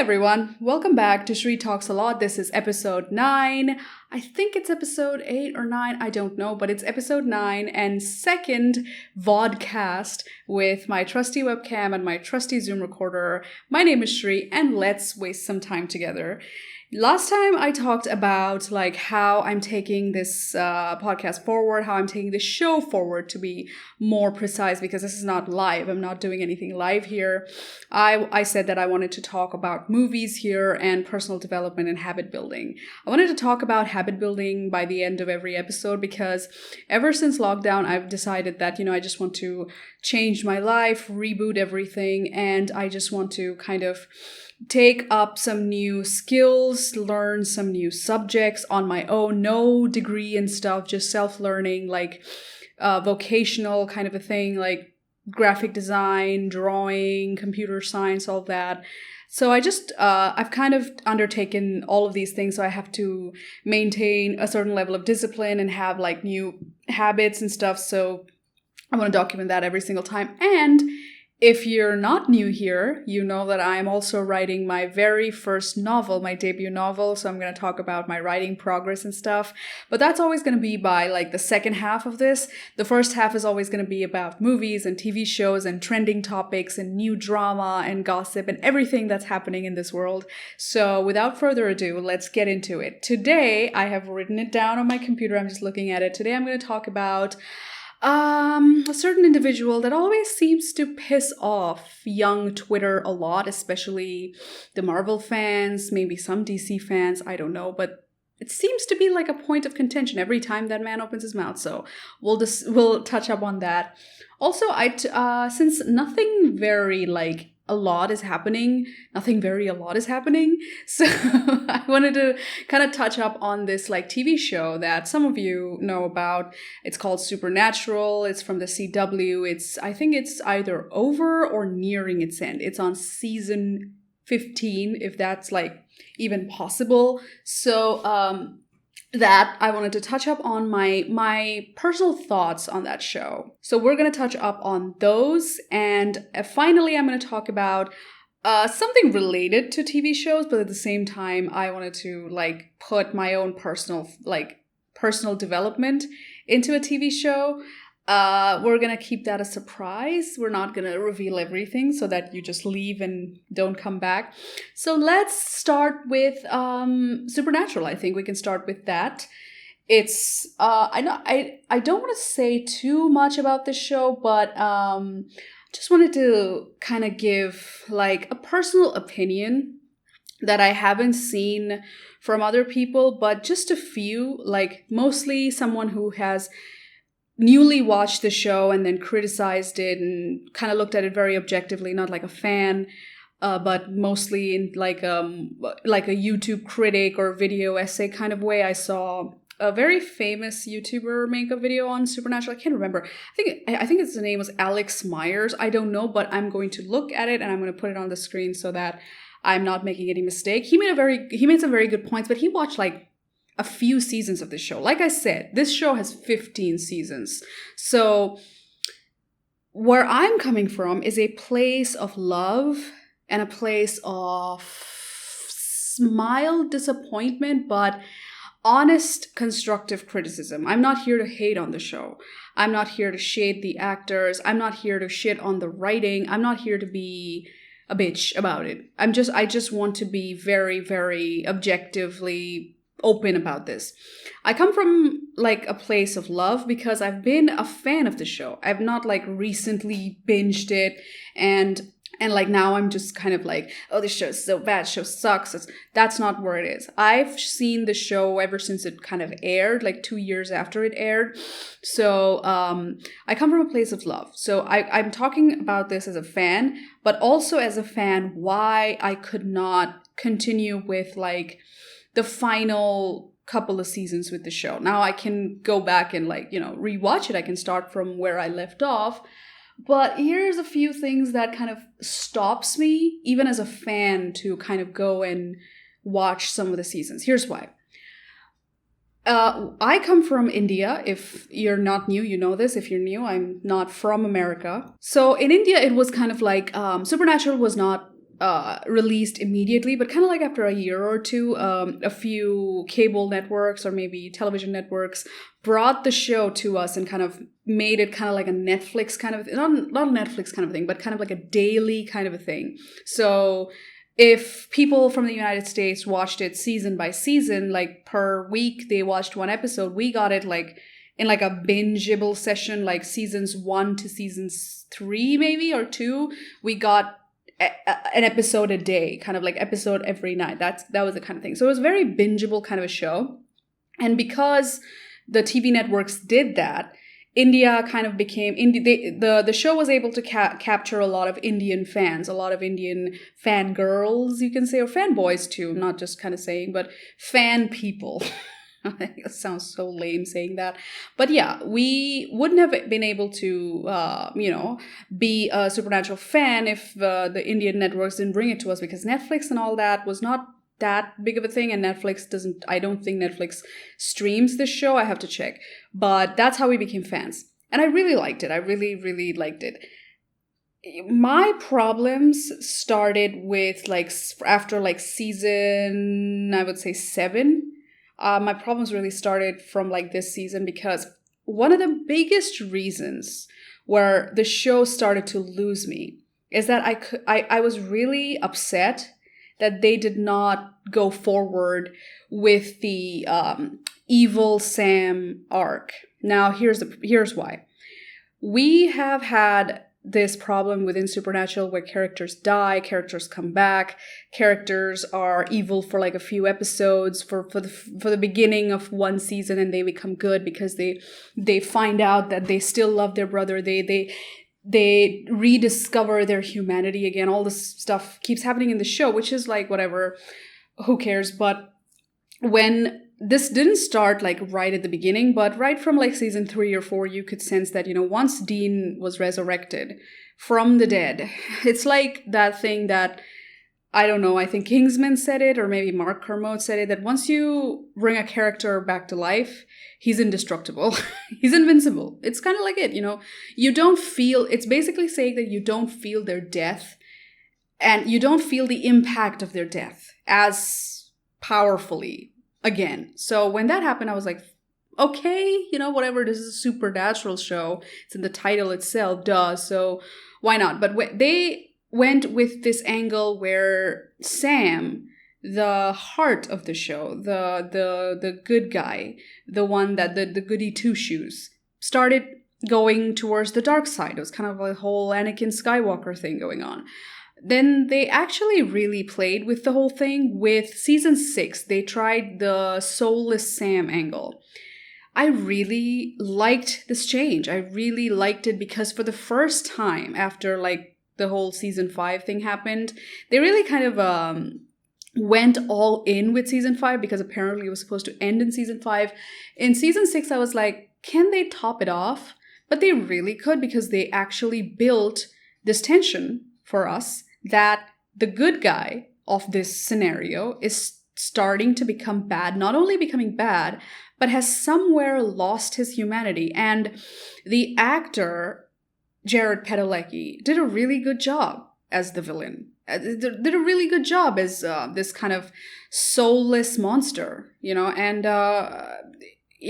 everyone, welcome back to Shree Talks a Lot. This is episode 9. I think it's episode 8 or 9, I don't know, but it's episode 9 and second vodcast with my trusty webcam and my trusty Zoom recorder. My name is Shree and let's waste some time together. Last time I talked about how I'm taking this podcast forward, how I'm taking this show forward to be more precise because this is not live. I'm not doing anything live here. I said that I wanted to talk about movies here and personal development and habit building. I wanted to talk about habit building by the end of every episode because ever since lockdown, I've decided that, I just want to change my life, reboot everything, and I just want to kind of take up some new skills, learn some new subjects on my own, no degree and stuff, just self-learning, vocational kind of a thing, like graphic design, drawing, computer science, all that. So I've kind of undertaken all of these things. So I have to maintain a certain level of discipline and have new habits and stuff. So I want to document that every single time. And if you're not new here, you know that I'm also writing my very first novel, my debut novel. So I'm going to talk about my writing progress and stuff. But that's always going to be by the second half of this. The first half is always going to be about movies and TV shows and trending topics and new drama and gossip and everything that's happening in this world. So without further ado, let's get into it. Today, I have written it down on my computer. I'm just looking at it. Today, I'm going to talk about a certain individual that always seems to piss off young Twitter a lot, especially the Marvel fans, maybe some DC fans, I don't know, but it seems to be a point of contention every time that man opens his mouth, so we'll touch up on that. Also, since nothing very a lot is happening, so I wanted to kind of touch up on this TV show that some of you know about. It's called Supernatural. It's from the CW. I think it's either over or nearing its end. It's on season 15, if that's even possible. So that I wanted to touch up on my personal thoughts on that show. So we're going to touch up on those. And finally, I'm going to talk about something related to TV shows, but at the same time, I wanted to put my own personal development into a TV show. We're going to keep that a surprise. We're not going to reveal everything so that you just leave and don't come back. So let's start with Supernatural. I think we can start with that. It's I don't want to say too much about this show, but just wanted to kind of give a personal opinion that I haven't seen from other people, but just a few, mostly someone who has newly watched the show and then criticized it and kind of looked at it very objectively, not like a fan, but mostly in a YouTube critic or video essay kind of way. I saw a very famous YouTuber make a video on Supernatural. I can't remember. I think his name was Alex Myers. I don't know, but I'm going to look at it and I'm going to put it on the screen so that I'm not making any mistake. He made some very good points, but he watched a few seasons of this show. Like I said, this show has 15 seasons. So where I'm coming from is a place of love and a place of mild disappointment, but honest, constructive criticism. I'm not here to hate on the show. I'm not here to shade the actors. I'm not here to shit on the writing. I'm not here to be a bitch about it. I just want to be very, very objectively open about this. I come from a place of love because I've been a fan of the show. I've not recently binged it and now I'm just kind of oh, this show is so bad, show sucks. That's not where it is. I've seen the show ever since it kind of aired, 2 years after it aired. So I come from a place of love. So I'm talking about this as a fan, but also as a fan, why I could not continue with the final couple of seasons with the show. Now I can go back and rewatch it. I can start from where I left off. But here's a few things that kind of stops me, even as a fan, to kind of go and watch some of the seasons. Here's why. I come from India. If you're not new, you know this. If you're new, I'm not from America. So in India, it was kind of Supernatural was not released immediately, but kind of like after a year or two, a few cable networks or maybe television networks brought the show to us and kind of made it kind of like a Netflix kind of, not a Netflix kind of thing, but kind of like a daily kind of a thing. So if people from the United States watched it season by season, like per week they watched one episode, we got it like in like a bingeable session, like seasons 1 to seasons 3 maybe or 2. We got an episode a day, kind of like episode every night. That was the kind of thing. So it was very bingeable kind of a show. And because the TV networks did that, India kind of became the show was able to capture a lot of Indian fans, a lot of Indian fangirls, you can say, or fanboys too. I'm not just kind of saying, but fan people. It sounds so lame saying that. But yeah, we wouldn't have been able to, be a Supernatural fan if the Indian networks didn't bring it to us, because Netflix and all that was not that big of a thing. And I don't think Netflix streams this show. I have to check. But that's how we became fans. And I really liked it. I really, really liked it. My problems started with after season, I would say 7. My problems really started from this season, because one of the biggest reasons where the show started to lose me is that I was really upset that they did not go forward with the evil Sam arc. Now, here's why. We have had this problem within Supernatural where characters die, characters come back, characters are evil for a few episodes for the beginning of one season, and they become good because they find out that they still love their brother. They rediscover their humanity again. All this stuff keeps happening in the show, which is whatever, who cares? But when this didn't start right at the beginning, but right from season 3 or 4, you could sense that, once Dean was resurrected from the dead, it's like that thing that, I don't know, I think Kingsman said it, or maybe Mark Kermode said it, that once you bring a character back to life, he's indestructible. He's invincible. It's kind of like it, you don't feel, it's basically saying that you don't feel their death, and you don't feel the impact of their death as powerfully again. So when that happened, I was like, okay, whatever, this is a supernatural show. It's in the title itself, duh, so why not? But they went with this angle where Sam, the heart of the show, the good guy, the one that the goody two-shoes, started going towards the dark side. It was kind of a whole Anakin Skywalker thing going on. Then they actually really played with the whole thing. With season 6, they tried the soulless Sam angle. I really liked this change. I really liked it because for the first time after the whole season 5 thing happened, they really kind of went all in with season 5, because apparently it was supposed to end in season 5. In season 6, I was like, can they top it off? But they really could, because they actually built this tension for us that the good guy of this scenario is starting to become bad, not only becoming bad, but has somewhere lost his humanity. And the actor, Jared Padalecki, did a really good job as the villain. Did a really good job as this kind of soulless monster, and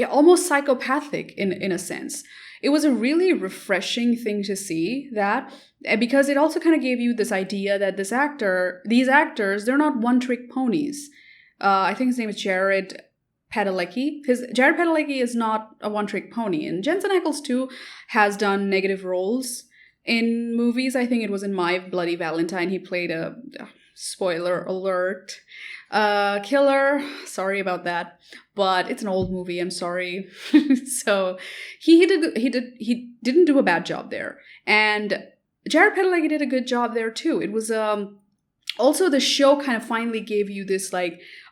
almost psychopathic in a sense. It was a really refreshing thing to see that, because it also kind of gave you this idea that these actors, they're not one-trick ponies. I think his name is Jared Padalecki. Jared Padalecki is not a one-trick pony. And Jensen too has done negative roles in movies. I think it was in My Bloody Valentine. He played a spoiler alert, killer. Sorry about that, but it's an old movie. I'm sorry. So he didn't do a bad job there, and Jared Padalecki did a good job there too. It was also the show kind of finally gave you this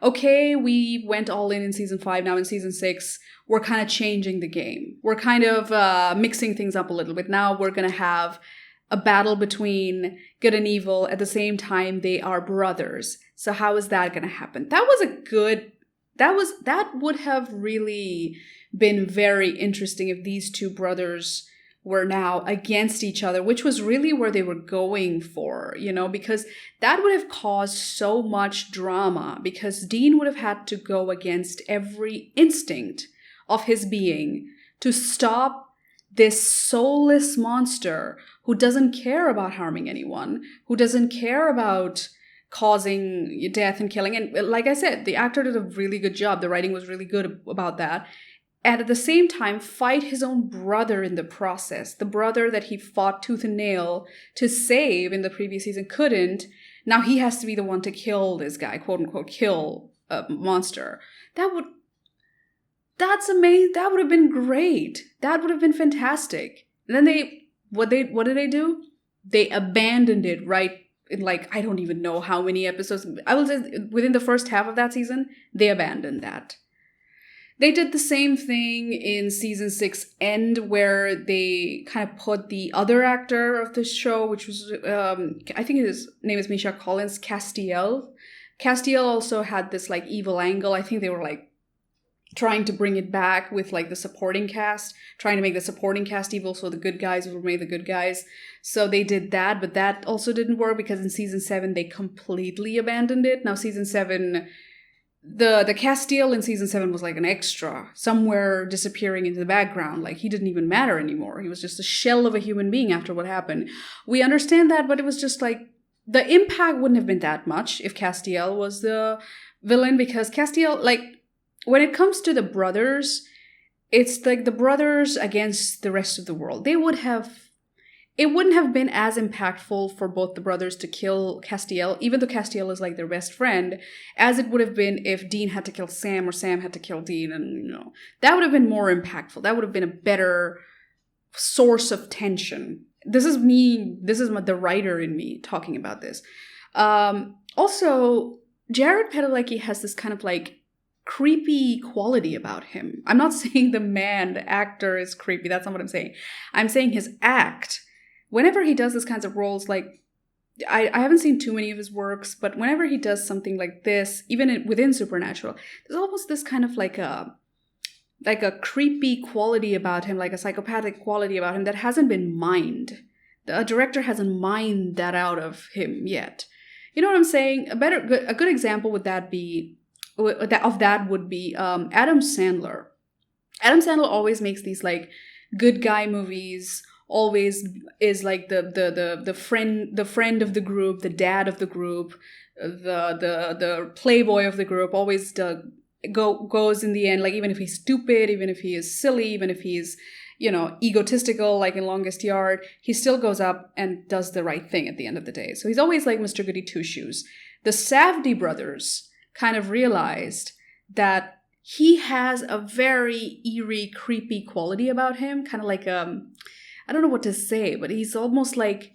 okay, we went all in season 5. Now in season 6, we're kind of changing the game. We're kind of mixing things up a little bit. Now we're gonna have a battle between good and evil. At the same time, they are brothers. So how is that going to happen? That would have really been very interesting if these two brothers were now against each other, which was really where they were going for, because that would have caused so much drama, because Dean would have had to go against every instinct of his being to stop this soulless monster who doesn't care about harming anyone, who doesn't care about causing death and killing. And like I said, the actor did a really good job. The writing was really good about that. And at the same time, fight his own brother in the process. The brother that he fought tooth and nail to save in the previous season couldn't. Now he has to be the one to kill this guy, quote unquote, kill a monster. That's amazing. That would have been great. That would have been fantastic. And then what did they do? They abandoned it right in I don't even know how many episodes. I will say within the first half of that season, they abandoned that. They did the same thing in season 6 end, where they kind of put the other actor of the show, which was, I think his name is Misha Collins, Castiel. Castiel also had this evil angle. I think they were trying to bring it back with the supporting cast, trying to make the supporting cast evil so the good guys were made the good guys. So they did that, but that also didn't work because in season 7 they completely abandoned it. Now season 7, the Castiel in season 7 was an extra, somewhere disappearing into the background. He didn't even matter anymore. He was just a shell of a human being after what happened. We understand that, but it was just the impact wouldn't have been that much if Castiel was the villain, because Castiel, when it comes to the brothers, it's the brothers against the rest of the world. It wouldn't have been as impactful for both the brothers to kill Castiel, even though Castiel is their best friend, as it would have been if Dean had to kill Sam or Sam had to kill Dean. And, that would have been more impactful. That would have been a better source of tension. This is the writer in me talking about this. Also, Jared Padalecki has this kind of creepy quality about him. I'm not saying the actor is creepy. That's not what I'm saying. I'm saying his act. Whenever he does these kinds of roles, I haven't seen too many of his works, but whenever he does something like this, even within Supernatural, there's almost this kind of a creepy quality about him, a psychopathic quality about him that hasn't been mined. The director hasn't mined that out of him yet. You know what I'm saying? A good example would be Adam Sandler. Adam Sandler always makes these good guy movies. Always is the friend of the group, the dad of the group, the playboy of the group. Always goes in the end, even if he's stupid, even if he is silly, even if he's egotistical, in Longest Yard, he still goes up and does the right thing at the end of the day. So he's always Mr. Goody Two Shoes. The Safdie brothers kind of realized that he has a very eerie, creepy quality about him, kind of I don't know what to say, but he's almost I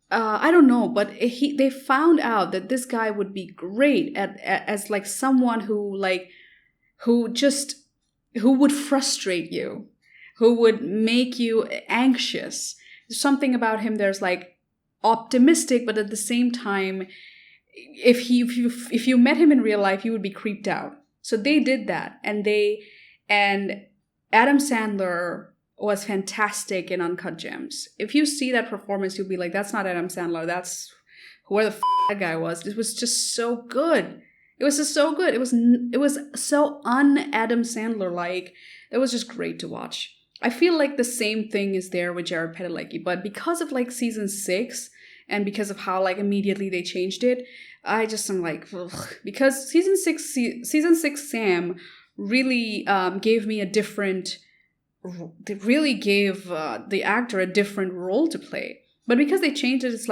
don't know, but they found out that this guy would be great as someone who would frustrate you, who would make you anxious. There's something about him. There's optimistic, but at the same time, if you met him in real life, you would be creeped out. So they did that, and Adam Sandler was fantastic in Uncut Gems. If you see that performance, you'll be that's not Adam Sandler. That's whoever the that guy was. It was just so good. It was just so good. It was so un-Adam Sandler-like. It was just great to watch. I feel the same thing is there with Jared Padalecki, but because of season 6 and because of how immediately they changed it, I just am ugh. Because season 6 Sam really gave me a different. They really gave the actor a different role to play. But because they changed it, it's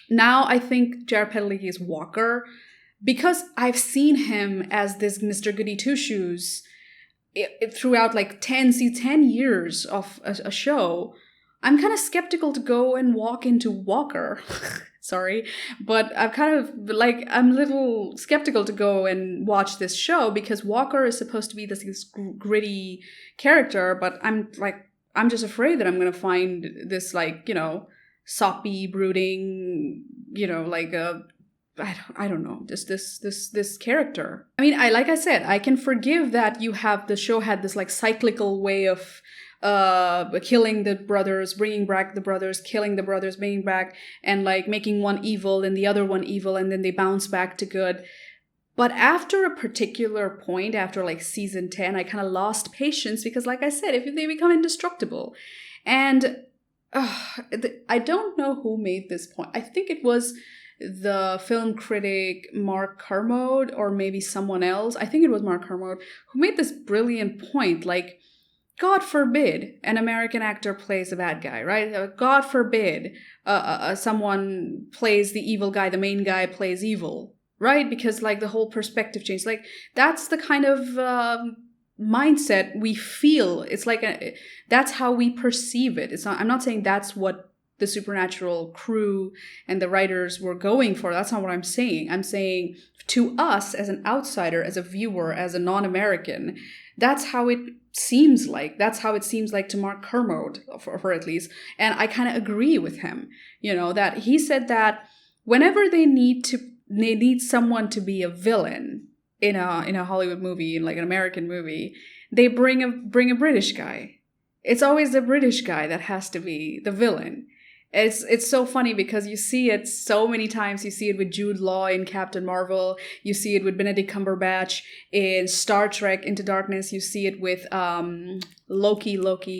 now I think Jared Padalecki is Walker, because I've seen him as this Mr. Goody Two Shoes throughout 10 years of a show. I'm kind of skeptical to go and walk into Walker. Sorry, but I'm kind of I'm a little skeptical to go and watch this show, because Walker is supposed to be this gritty character, but I'm just afraid that I'm gonna find this soppy, brooding, I don't know, just this character. I mean, like I said, I can forgive that the show had this cyclical way of killing the brothers, bringing back the brothers, killing the brothers, bringing back, and like making one evil and the other one evil, and then they bounce back to good. But after a particular point, after like season 10, I kind of lost patience because, like I said, if they become indestructible. And I don't know who made this point. I think it was the film critic Mark Kermode, or maybe someone else. I think it was Mark Kermode who made this brilliant point. Like, God forbid an American actor plays a bad guy, right? God forbid someone plays the evil guy, the main guy plays evil. Right? Because like the whole perspective change, like that's the kind of mindset we feel. It's like that's how we perceive it. It's not. I'm not saying that's what the Supernatural crew and the writers were going for. That's not what I'm saying. I'm saying to us as an outsider, as a viewer, as a non-American, that's how it seems like. That's how it seems like to Mark Kermode, for at least. And I kind of agree with him. You know, that he said that whenever they need someone to be a villain in a Hollywood movie, in like an American movie, they bring a British guy. It's always the British guy that has to be the villain. It's so funny because you see it so many times. You see it with Jude Law in Captain Marvel. You see it with Benedict Cumberbatch in Star Trek Into Darkness. You see it with Loki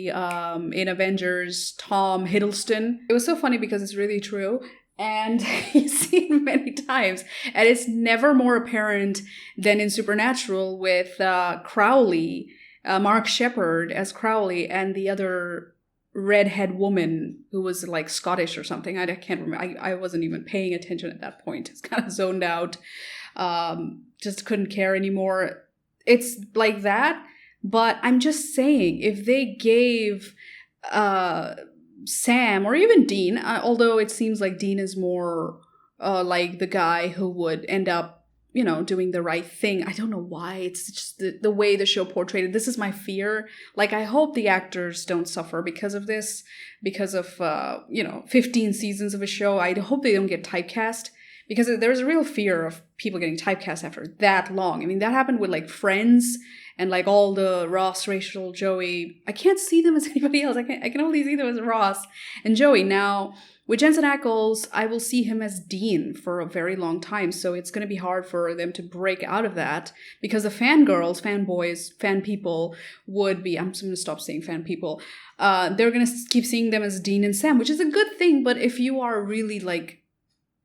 in Avengers, Tom Hiddleston. It was so funny because it's really true. And you see it many times. And it's never more apparent than in Supernatural with Crowley, Mark Sheppard as Crowley, and the other redhead woman who was like Scottish or something. I can't remember. I wasn't even paying attention at that point. It's kind of zoned out. Just couldn't care anymore. It's like that. But I'm just saying, if they gave Sam or even Dean, although it seems like Dean is more like the guy who would end up, you know, doing the right thing. I don't know why. It's just the way the show portrayed it. This is my fear. Like, I hope the actors don't suffer because of this, because of, 15 seasons of a show. I hope they don't get typecast, because there's a real fear of people getting typecast after that long. I mean, that happened with like Friends and like all the Ross, Rachel, Joey. I can't see them as anybody else. I can only see them as Ross and Joey. Now, with Jensen Ackles, I will see him as Dean for a very long time, so it's going to be hard for them to break out of that, because the fangirls, fanboys, fan people would be, I'm just going to stop saying fan people, they're going to keep seeing them as Dean and Sam, which is a good thing, but if you are really like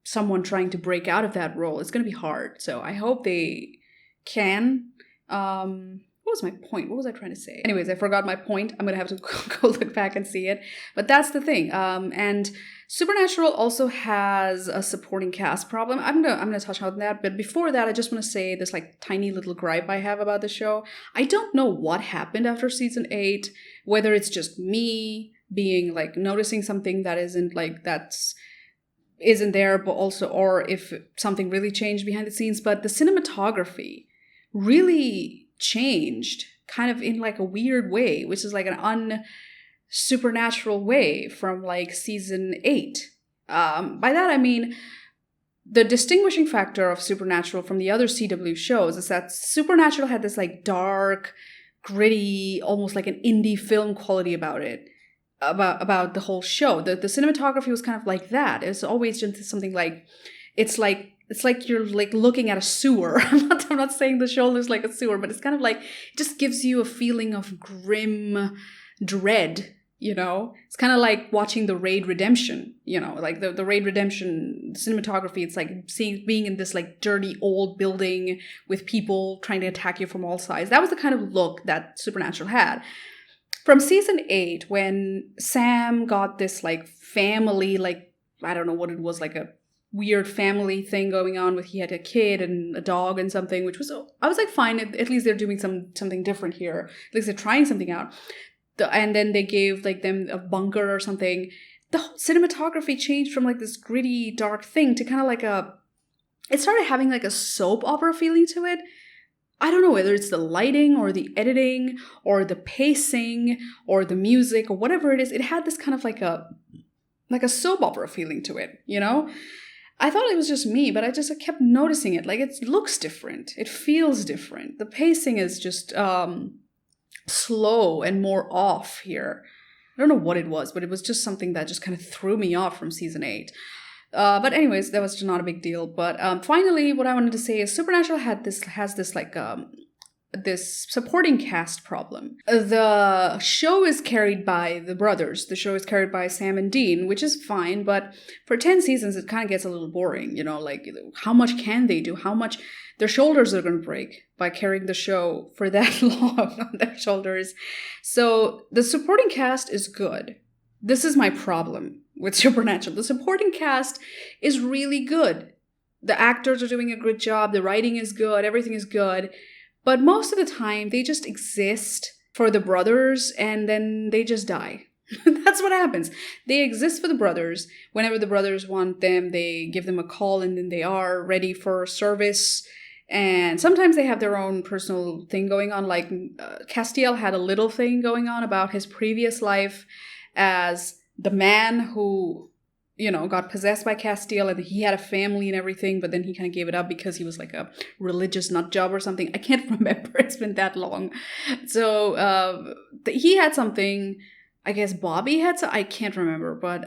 someone trying to break out of that role, it's going to be hard. So I hope they can. What was my point? What was I trying to say? Anyways, I forgot my point. I'm going to have to go look back and see it. But that's the thing. And Supernatural also has a supporting cast problem. I'm gonna touch on that. But before that, I just want to say this like tiny little gripe I have about the show. I don't know what happened after season 8, whether it's just me being like noticing something that isn't there, but also, or if something really changed behind the scenes. But the cinematography really changed kind of in like a weird way, which is like an unsupernatural way from like season 8. By that I mean, the distinguishing factor of Supernatural from the other CW shows is that Supernatural had this like dark, gritty, almost like an indie film quality about it, about the whole show. The cinematography was kind of like that. It's always just something like, it's like you're like looking at a sewer. I'm not saying the show looks like a sewer, but it's kind of like, it just gives you a feeling of grim dread, you know? It's kind of like watching The Raid Redemption, you know, like the Raid Redemption cinematography. It's like being in this like dirty old building with people trying to attack you from all sides. That was the kind of look that Supernatural had. From season 8, when Sam got this like family, like, I don't know what it was, like a weird family thing going on with, he had a kid and a dog and something, which was, I was like, fine, at least they're doing something different here. At least they're trying something out. And then they gave like them a bunker or something. The whole cinematography changed from like this gritty, dark thing to kind of like it started having like a soap opera feeling to it. I don't know whether it's the lighting or the editing or the pacing or the music or whatever it is. It had this kind of like a soap opera feeling to it, you know? I thought it was just me, but I kept noticing it. Like, it looks different. It feels different. The pacing is just slow and more off here. I don't know what it was, but it was just something that just kind of threw me off from season 8. But anyways, that was just not a big deal. But finally, what I wanted to say is Supernatural has this like this supporting cast problem. The show is carried by the brothers. The show is carried by Sam and Dean, which is fine, but for 10 seasons, it kind of gets a little boring, you know, like how much can they do? How much their shoulders are going to break by carrying the show for that long on their shoulders. So the supporting cast is good. This is my problem with Supernatural. The supporting cast is really good. The actors are doing a good job. The writing is good. Everything is good. But most of the time, they just exist for the brothers and then they just die. That's what happens. They exist for the brothers. Whenever the brothers want them, they give them a call and then they are ready for service. And sometimes they have their own personal thing going on. Like Castiel had a little thing going on about his previous life as the man who, you know, got possessed by Castiel, and he had a family and everything, but then he kind of gave it up because he was like a religious nut job or something. I can't remember. It's been that long. So he had something. I guess Bobby had some. I can't remember, but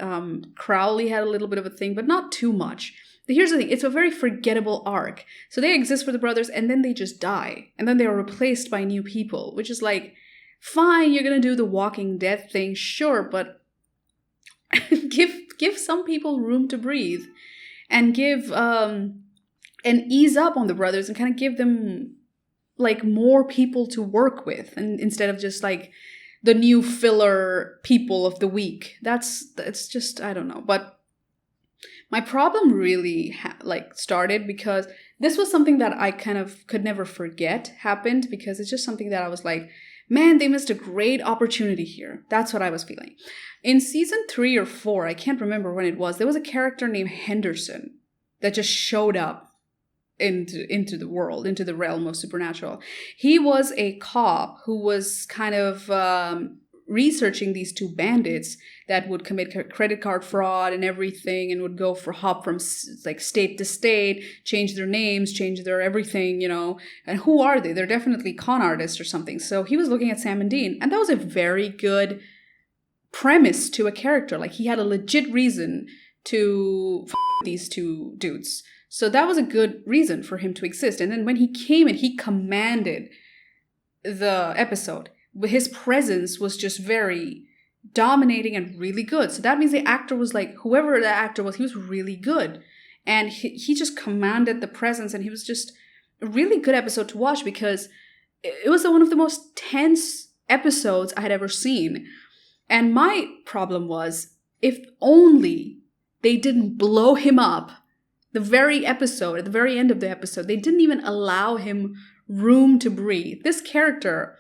Crowley had a little bit of a thing, but not too much. But here's the thing. It's a very forgettable arc. So they exist for the brothers, and then they just die. And then they are replaced by new people, which is like, fine, you're going to do the Walking Dead thing, sure, but give some people room to breathe and give and ease up on the brothers and kind of give them like more people to work with, and instead of just like the new filler people of the week. It's just, I don't know. But my problem really started because this was something that I kind of could never forget happened, because it's just something that I was like, man, they missed a great opportunity here. That's what I was feeling. In season 3 or 4, I can't remember when it was, there was a character named Henderson that just showed up into the world, into the realm of Supernatural. He was a cop who was kind of researching these 2 bandits that would commit credit card fraud and everything, and would go for hop from like state to state, change their names, change their everything, you know. And who are they? They're definitely con artists or something. So he was looking at Sam and Dean, and that was a very good premise to a character. Like, he had a legit reason to with these 2 dudes. So that was a good reason for him to exist. And then when he came and he commanded the episode, his presence was just very dominating and really good. So that means the actor was like, whoever the actor was, he was really good. And he just commanded the presence, and he was just a really good episode to watch, because it was one of the most tense episodes I had ever seen. And my problem was, if only they didn't blow him up the very episode, at the very end of the episode. They didn't even allow him room to breathe. This character,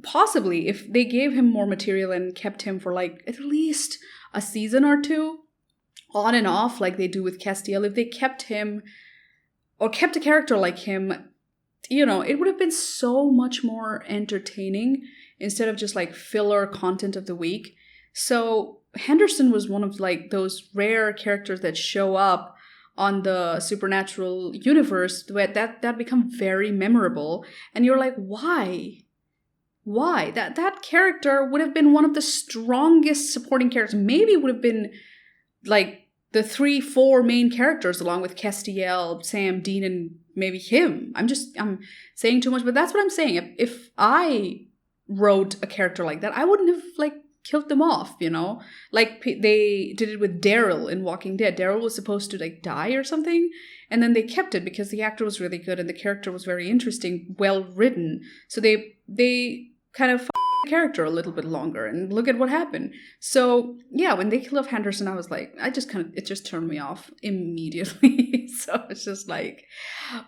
possibly, if they gave him more material and kept him for like at least a season or 2, on and off, like they do with Castiel, if they kept him, or kept a character like him, you know, it would have been so much more entertaining instead of just like filler content of the week. So Henderson was one of like those rare characters that show up on the Supernatural universe that become very memorable. And you're like, why? Why? That character would have been one of the strongest supporting characters. Maybe it would have been like the 3-4 main characters, along with Castiel, Sam, Dean, and maybe him. I'm saying too much, but that's what I'm saying. If I wrote a character like that, I wouldn't have like killed them off, you know? Like they did it with Daryl in Walking Dead. Daryl was supposed to like die or something, and then they kept it because the actor was really good and the character was very interesting, well written. So they kind of the character a little bit longer, and look at what happened. So yeah, when they killed off Henderson, I was like, it just turned me off immediately. So it's just like,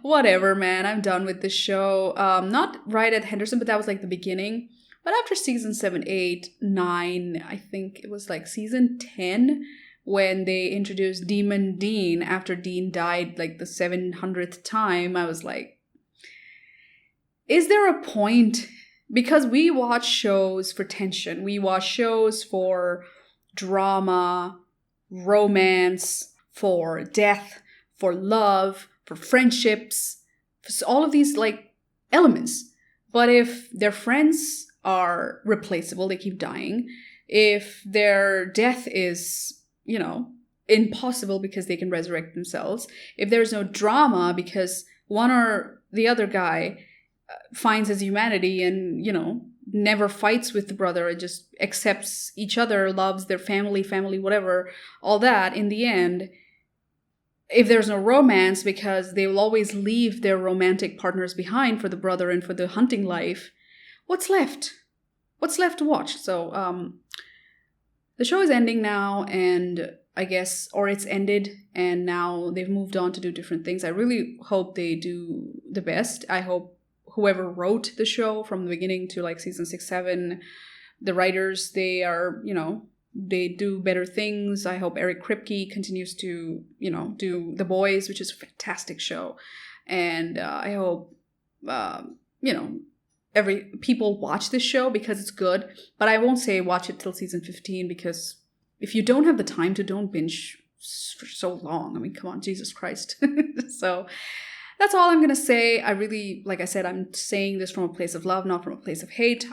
whatever, man, I'm done with this show. Not right at Henderson, but that was like the beginning. But after season 7, 8, 9, I think it was like season 10, when they introduced Demon Dean after Dean died like the 700th time, I was like, is there a point? Because we watch shows for tension. We watch shows for drama, romance, for death, for love, for friendships, for all of these like elements. But if their friends are replaceable, they keep dying. If their death is, impossible because they can resurrect themselves. If there's no drama because one or the other guy finds his humanity and, never fights with the brother and just accepts each other, loves their family, whatever, all that, in the end, if there's no romance because they will always leave their romantic partners behind for the brother and for the hunting life, what's left? What's left to watch? So the show is ending now, and I guess, or it's ended, and now they've moved on to do different things. I really hope they do the best. I hope whoever wrote the show from the beginning to like season 6, 7, the writers, they are, they do better things. I hope Eric Kripke continues to, do The Boys, which is a fantastic show. And I hope, people watch this show because it's good. But I won't say watch it till season 15, because if you don't have the time to, don't binge for so long. I mean, come on, Jesus Christ. So that's all I'm going to say. I really, like I said, I'm saying this from a place of love, not from a place of hate.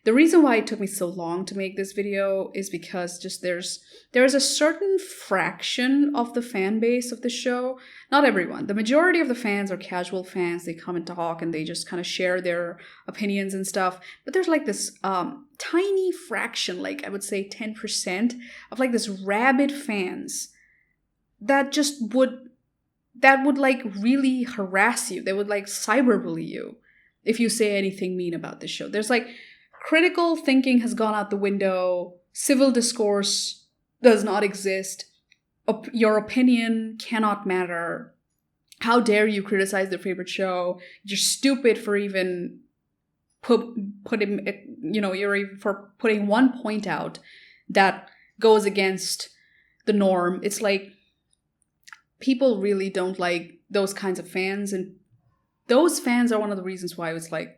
The reason why it took me so long to make this video is because just there's a certain fraction of the fan base of the show. Not everyone. The majority of the fans are casual fans. They come and talk and they just kind of share their opinions and stuff. But there's like this tiny fraction, like I would say 10% of like this rabid fans that would like really harass you. They would like cyberbully you if you say anything mean about this show. There's like critical thinking has gone out the window. Civil discourse does not exist. Your opinion cannot matter. How dare you criticize their favorite show? You're stupid for even putting one point out that goes against the norm. It's like people really don't like those kinds of fans, and those fans are one of the reasons why it's like,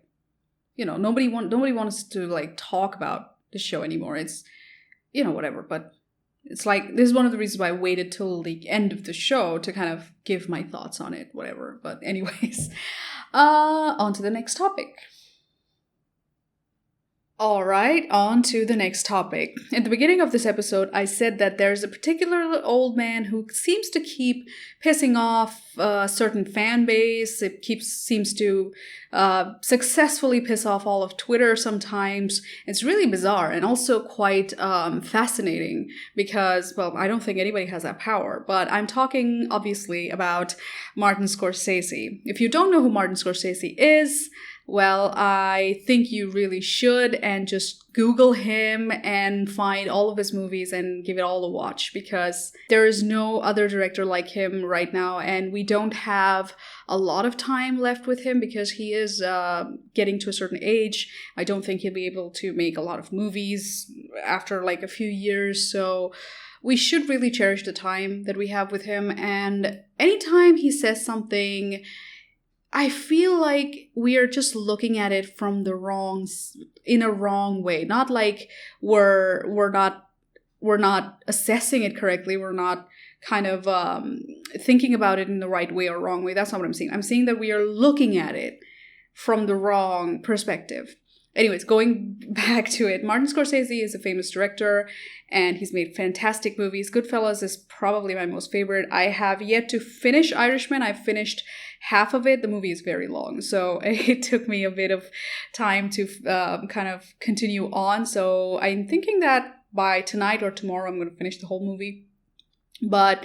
nobody wants to like talk about the show anymore. It's, whatever. But it's like, this is one of the reasons why I waited till the end of the show to kind of give my thoughts on it, whatever. But anyways, on to the next topic. All right, on to the next topic. At the beginning of this episode, I said that there's a particular old man who seems to keep pissing off a certain fan base. It seems to successfully piss off all of Twitter sometimes. It's really bizarre and also quite fascinating because, well, I don't think anybody has that power. But I'm talking, obviously, about Martin Scorsese. If you don't know who Martin Scorsese is, well, I think you really should, and just Google him and find all of his movies and give it all a watch, because there is no other director like him right now, and we don't have a lot of time left with him because he is getting to a certain age. I don't think he'll be able to make a lot of movies after like a few years, so we should really cherish the time that we have with him. And anytime he says something, I feel like we are just looking at it from in a wrong way. Not like we're not assessing it correctly. We're not kind of thinking about it in the right way or wrong way. That's not what I'm saying. I'm saying that we are looking at it from the wrong perspective. Anyways, going back to it, Martin Scorsese is a famous director, and he's made fantastic movies. Goodfellas is probably my most favorite. I have yet to finish Irishman. I've finished half of it. The movie is very long, so it took me a bit of time to kind of continue on. So I'm thinking that by tonight or tomorrow, I'm going to finish the whole movie. But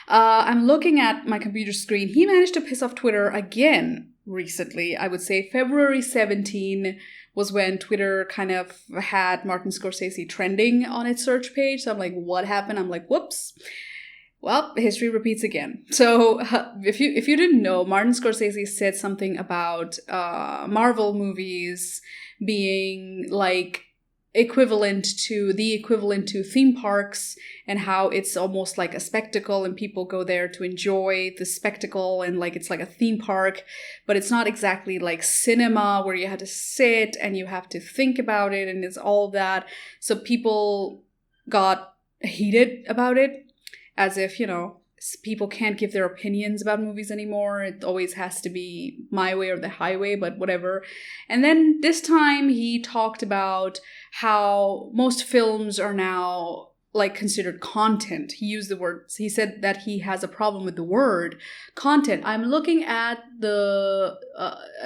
I'm looking at my computer screen. He managed to piss off Twitter again recently. I would say February 17 was when Twitter kind of had Martin Scorsese trending on its search page. So I'm like, what happened? I'm like, whoops. Well, history repeats again. So if you didn't know, Martin Scorsese said something about Marvel movies being like the equivalent to theme parks, and how it's almost like a spectacle and people go there to enjoy the spectacle, and like it's like a theme park, but it's not exactly like cinema where you have to sit and you have to think about it and it's all that. So people got heated about it, as if, people can't give their opinions about movies anymore. It always has to be my way or the highway, but whatever. And then this time he talked about how most films are now like considered content. He used the word, he said that he has a problem with the word content. I'm looking at an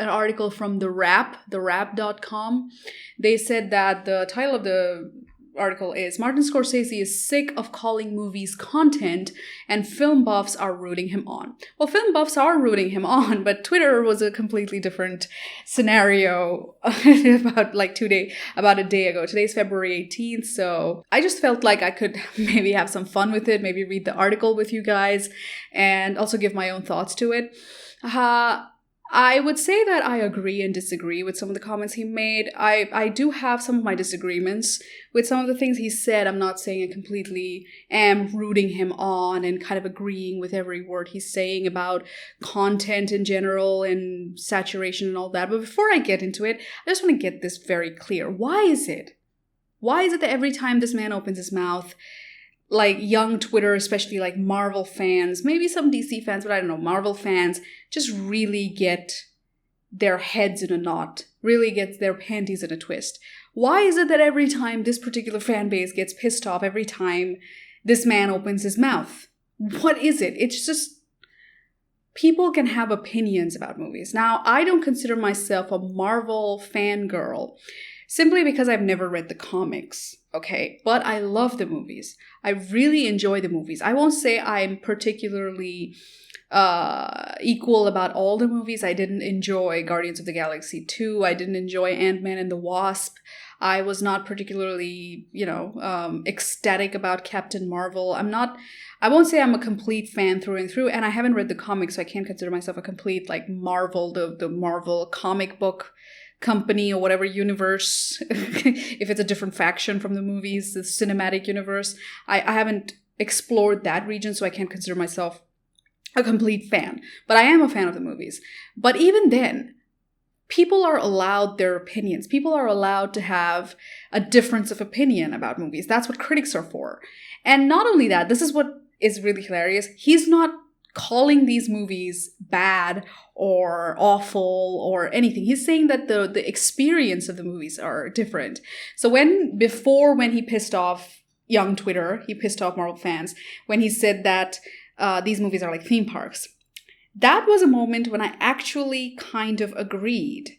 article from therap.com. They said that the title of the article is Martin Scorsese is sick of calling movies content and film buffs are rooting him on. Well, film buffs are rooting him on, but Twitter was a completely different scenario about a day ago. Today's February 18th, so I just felt like I could maybe have some fun with it, maybe read the article with you guys and also give my own thoughts to it. I would say that I agree and disagree with some of the comments he made. I do have some of my disagreements with some of the things he said. I'm not saying I completely am rooting him on and kind of agreeing with every word he's saying about content in general and saturation and all that. But before I get into it, I just want to get this very clear. Why is it that every time this man opens his mouth, like young Twitter, especially like Marvel fans, maybe some DC fans, but I don't know, Marvel fans just really get their heads in a knot, really gets their panties in a twist? Why is it that every time this particular fan base gets pissed off every time this man opens his mouth? What is it? It's just, people can have opinions about movies. Now, I don't consider myself a Marvel fangirl simply because I've never read the comics, okay? But I love the movies. I really enjoy the movies. I won't say I'm particularly equal about all the movies. I didn't enjoy Guardians of the Galaxy 2. I didn't enjoy Ant-Man and the Wasp. I was not particularly, ecstatic about Captain Marvel. I won't say I'm a complete fan through and through, and I haven't read the comics, so I can't consider myself a complete, like, Marvel, the Marvel comic book company or whatever universe, if it's a different faction from the movies, the cinematic universe. I haven't explored that region, so I can't consider myself a complete fan. But I am a fan of the movies. But even then, people are allowed their opinions. People are allowed to have a difference of opinion about movies. That's what critics are for. And not only that, this is what is really hilarious. He's not calling these movies bad or awful or anything. He's saying that the experience of the movies are different. So when he pissed off young Twitter, he pissed off Marvel fans, when he said that these movies are like theme parks, that was a moment when I actually kind of agreed.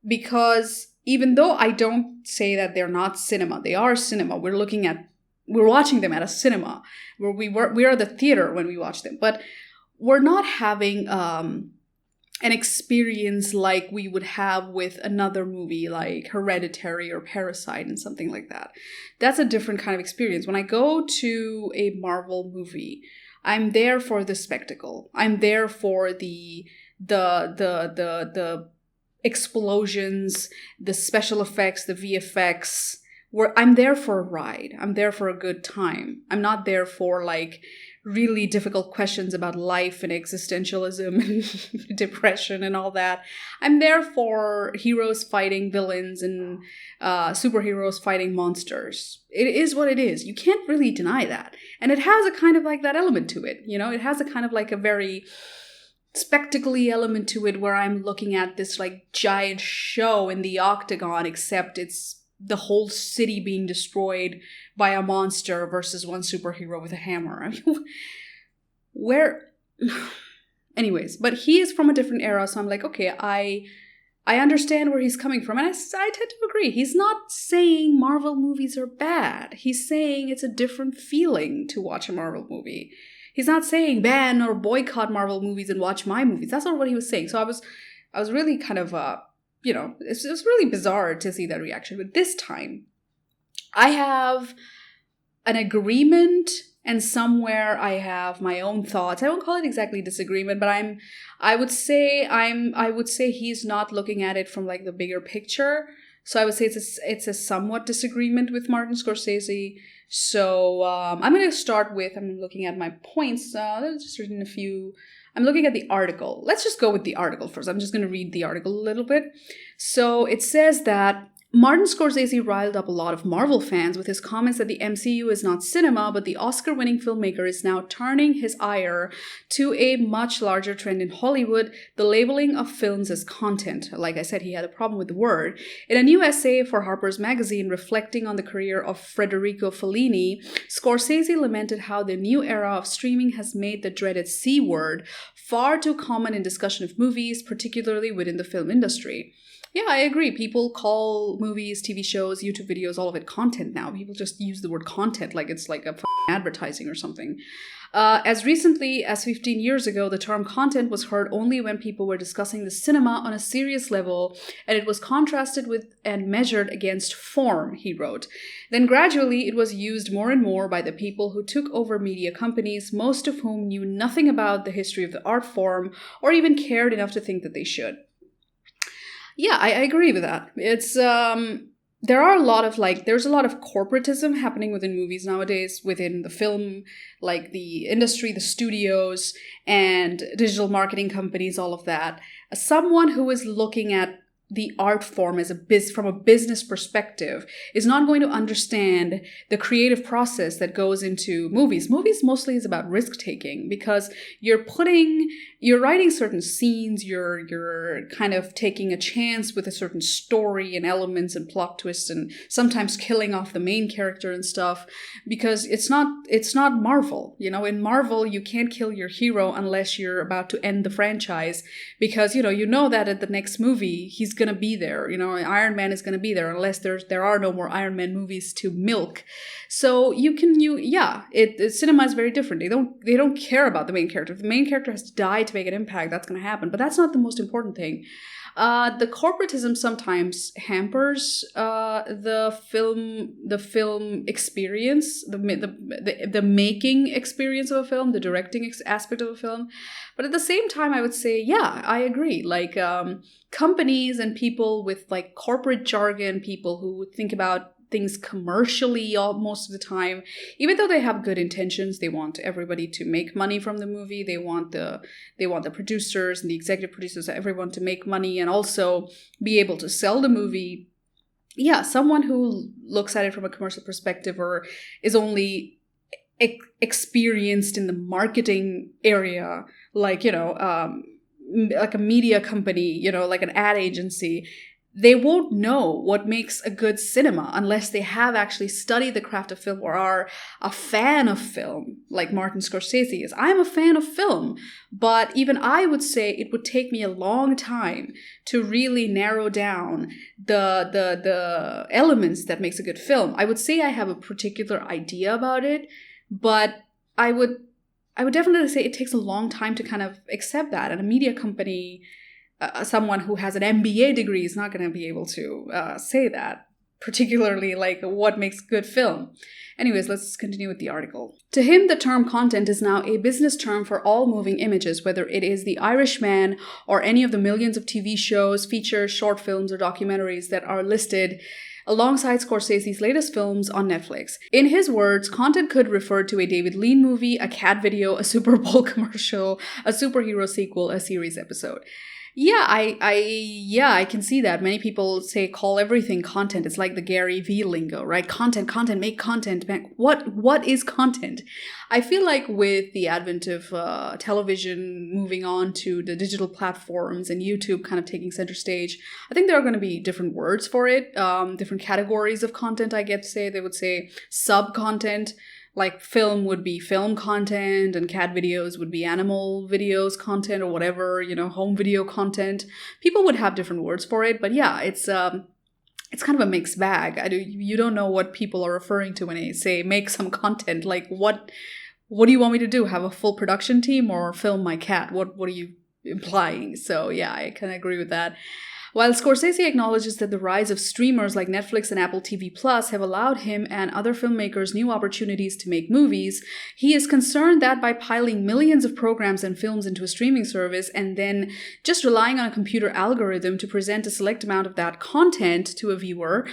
Because even though I don't say that they're not cinema, they are cinema. We're watching them at a cinema where we are the theater when we watch them. But we're not having an experience like we would have with another movie like Hereditary or Parasite and something like that. That's a different kind of experience. When I go to a Marvel movie, I'm there for the spectacle. I'm there for the explosions, the special effects, the VFX. I'm there for a ride. I'm there for a good time. I'm not there for like really difficult questions about life and existentialism and depression and all that. I'm there for heroes fighting villains and superheroes fighting monsters. It is what it is. You can't really deny that. And it has a kind of like that element to it. You know, it has a kind of like a very spectacle-y element to it where I'm looking at this like giant show in the octagon, except it's the whole city being destroyed by a monster versus one superhero with a hammer. I mean, anyways, but he is from a different era, so I'm like, okay, I understand where he's coming from, and I tend to agree. He's not saying Marvel movies are bad. He's saying it's a different feeling to watch a Marvel movie. He's not saying ban or boycott Marvel movies and watch my movies. That's not what he was saying. So I was really kind of it's really bizarre to see that reaction. But this time, I have an agreement, and somewhere I have my own thoughts. I won't call it exactly disagreement, but I would say he's not looking at it from like the bigger picture. So I would say it's a somewhat disagreement with Martin Scorsese. So I'm going to start with, I'm looking at my points. I've just written a few. I'm looking at the article. Let's just go with the article first. I'm just going to read the article a little bit. So it says that Martin Scorsese riled up a lot of Marvel fans with his comments that the MCU is not cinema, but the Oscar-winning filmmaker is now turning his ire to a much larger trend in Hollywood, the labeling of films as content. Like I said, he had a problem with the word. In a new essay for Harper's Magazine reflecting on the career of Federico Fellini, Scorsese lamented how the new era of streaming has made the dreaded C word far too common in discussion of movies, particularly within the film industry. Yeah, I agree. People call movies, TV shows, YouTube videos, all of it content now. People just use the word content like it's like a advertising or something. As recently as 15 years ago, the term content was heard only when people were discussing the cinema on a serious level, and it was contrasted with and measured against form, he wrote. Then gradually it was used more and more by the people who took over media companies, most of whom knew nothing about the history of the art form or even cared enough to think that they should. Yeah, I agree with that. It's there's a lot of corporatism happening within movies nowadays, within the film, like the industry, the studios, and digital marketing companies, all of that. Someone who is looking at the art form as from a business perspective is not going to understand the creative process that goes into movies. Movies mostly is about risk taking because you're writing certain scenes, you're kind of taking a chance with a certain story and elements and plot twists and sometimes killing off the main character and stuff because it's not Marvel. You know, in Marvel you can't kill your hero unless you're about to end the franchise because you know that at the next movie he's going to be there. You know, Iron Man is going to be there unless there are no more Iron Man movies to milk. So cinema is very different. They don't care about the main character. If the main character has to die to make an impact, that's going to happen. But that's not the most important thing. The corporatism sometimes hampers the film experience, the making experience of a film, the directing aspect of a film. But at the same time, I would say, yeah, I agree. Like companies and people with like corporate jargon, people who think about things commercially most of the time, even though they have good intentions, they want everybody to make money from the movie. They want the producers and the executive producers, everyone to make money and also be able to sell the movie. Yeah, someone who looks at it from a commercial perspective or is only experienced in the marketing area, like, like a media company, like an ad agency, they won't know what makes a good cinema unless they have actually studied the craft of film or are a fan of film, like Martin Scorsese is. I'm a fan of film, but even I would say it would take me a long time to really narrow down the elements that makes a good film. I would say I have a particular idea about it, but I would definitely say it takes a long time to kind of accept that. And a media company, someone who has an MBA degree is not going to be able to say that, particularly like what makes good film. Anyways, let's continue with the article. To him, the term content is now a business term for all moving images, whether it is The Irishman or any of the millions of TV shows, features, short films, or documentaries that are listed alongside Scorsese's latest films on Netflix. In his words, content could refer to a David Lean movie, a cat video, a Super Bowl commercial, a superhero sequel, a series episode. Yeah, I can see that. Many people call everything content. It's like the Gary Vee lingo, right? Content, make content. What is content? I feel like with the advent of television moving on to the digital platforms and YouTube kind of taking center stage, I think there are going to be different words for it, different categories of content, I get to say. They would say sub-content. Like film would be film content and cat videos would be animal videos content or whatever, home video content. People would have different words for it, but yeah, it's kind of a mixed bag. You don't know what people are referring to when they say make some content. Like what do you want me to do? Have a full production team or film my cat? What are you implying? So yeah, I kind of agree with that. While Scorsese acknowledges that the rise of streamers like Netflix and Apple TV Plus have allowed him and other filmmakers new opportunities to make movies, he is concerned that by piling millions of programs and films into a streaming service and then just relying on a computer algorithm to present a select amount of that content to a viewer,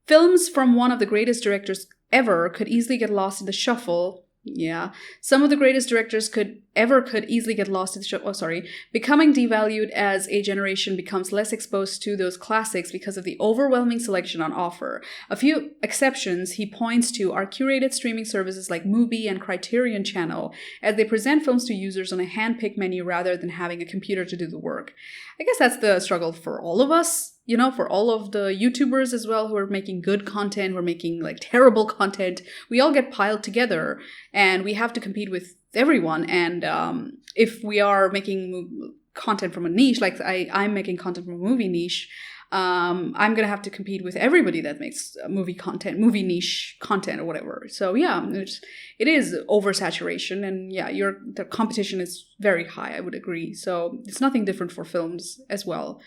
films from one of the greatest directors ever could easily get lost in the shuffle. Yeah, some of the greatest directors could ever could easily get lost in the show. Oh, sorry. Becoming devalued as a generation becomes less exposed to those classics because of the overwhelming selection on offer. A few exceptions he points to are curated streaming services like Mubi and Criterion Channel, as they present films to users on a hand-picked menu rather than having a computer to do the work. I guess that's the struggle for all of us, you know, for all of the YouTubers as well who are making good content, who are making like terrible content. We all get piled together and we have to compete with everyone. And if we are making content from a niche, like I'm making content from a movie niche, I'm going to have to compete with everybody that makes movie niche content or whatever. So yeah, it is oversaturation, and yeah, the competition is very high, I would agree. So it's nothing different for films as well.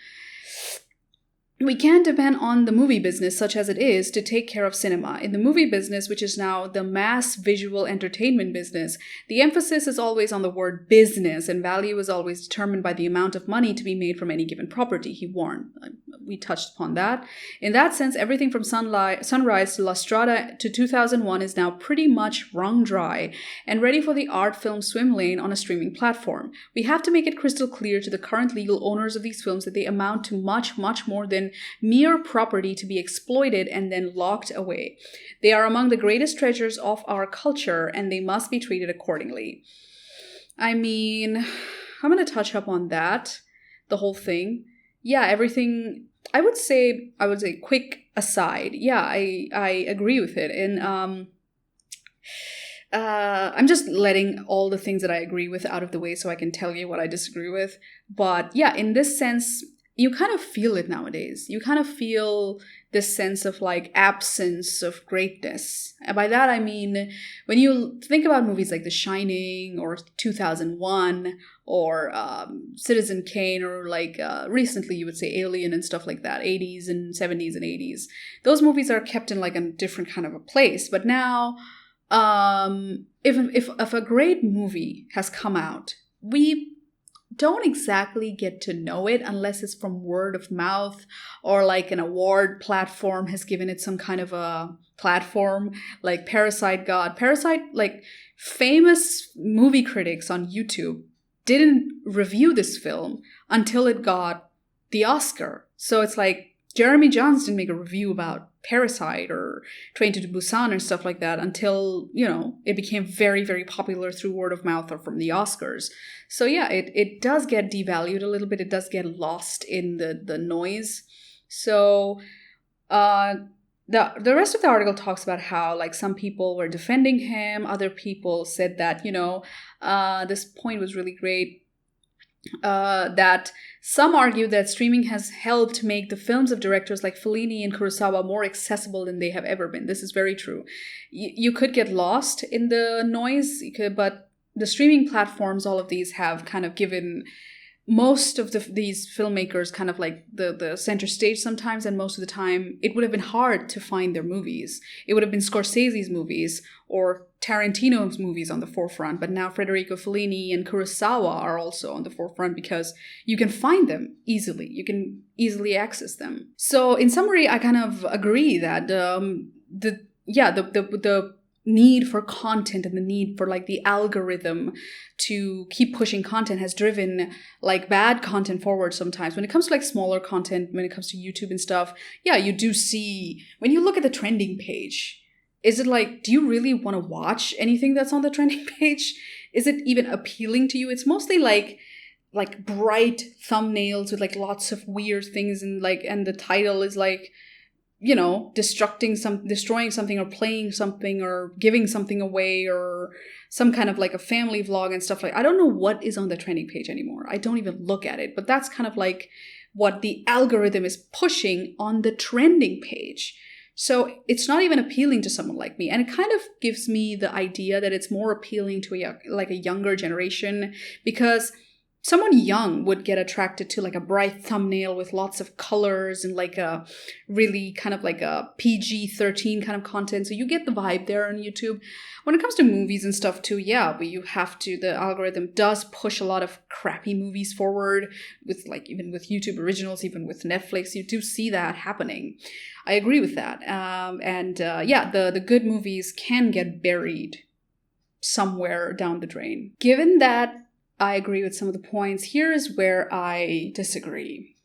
We can't depend on the movie business, such as it is, to take care of cinema. In the movie business, which is now the mass visual entertainment business, the emphasis is always on the word business, and value is always determined by the amount of money to be made from any given property, he warned. We touched upon that. In that sense, everything from Sunrise to La Strada to 2001 is now pretty much wrung dry and ready for the art film swim lane on a streaming platform. We have to make it crystal clear to the current legal owners of these films that they amount to much, much more than mere property to be exploited and then locked away. They are among the greatest treasures of our culture, and they must be treated accordingly. I mean, I'm going to touch up on that, the whole thing. Yeah, everything, I would say quick aside. Yeah, I agree with it. And I'm just letting all the things that I agree with out of the way so I can tell you what I disagree with. But yeah, in this sense, you kind of feel it nowadays. You kind of feel this sense of like absence of greatness. And by that, I mean, when you think about movies like The Shining or 2001 or Citizen Kane, or like recently you would say Alien and stuff like that, 80s and 70s and 80s. Those movies are kept in like a different kind of a place. But now, if a great movie has come out, we don't exactly get to know it unless it's from word of mouth, or like an award platform has given it some kind of a platform, like Parasite, like famous movie critics on YouTube didn't review this film until it got the Oscar. So it's like Jeremy Jahns didn't make a review about Parasite or Train to Busan or stuff like that until, you know, it became very, very popular through word of mouth or from the Oscars. So yeah, it does get devalued a little bit. It does get lost in the noise. So the rest of the article talks about how like some people were defending him. Other people said that, you know, this point was really great. That some argue that streaming has helped make the films of directors like Fellini and Kurosawa more accessible than they have ever been. This is very true. You could get lost in the noise, but the streaming platforms, all of these have kind of given most of these filmmakers kind of like the center stage sometimes, and most of the time it would have been hard to find their movies. It would have been Scorsese's movies or Tarantino's movies on the forefront, but now Federico Fellini and Kurosawa are also on the forefront because you can find them easily. You can easily access them. So in summary, I kind of agree that the need for content and the need for like the algorithm to keep pushing content has driven like bad content forward sometimes. When it comes to like smaller content, when it comes to YouTube and stuff, yeah, you do see, when you look at the trending page, is it like, do you really want to watch anything that's on the trending page? Is it even appealing to you? It's mostly like bright thumbnails with like lots of weird things, and the title is like, you know, destroying something or playing something or giving something away, or some kind of like a family vlog and stuff like. I don't know what is on the trending page anymore. I don't even look at it, but that's kind of like what the algorithm is pushing on the trending page. So it's not even appealing to someone like me. And it kind of gives me the idea that it's more appealing to a younger generation, because someone young would get attracted to like a bright thumbnail with lots of colors and like a really kind of like a PG-13 kind of content. So you get the vibe there on YouTube. When it comes to movies and stuff too, yeah, but the algorithm does push a lot of crappy movies forward with like, even with YouTube originals, even with Netflix, you do see that happening. I agree with that. The good movies can get buried somewhere down the drain. Given that I agree with some of the points, here is where I disagree.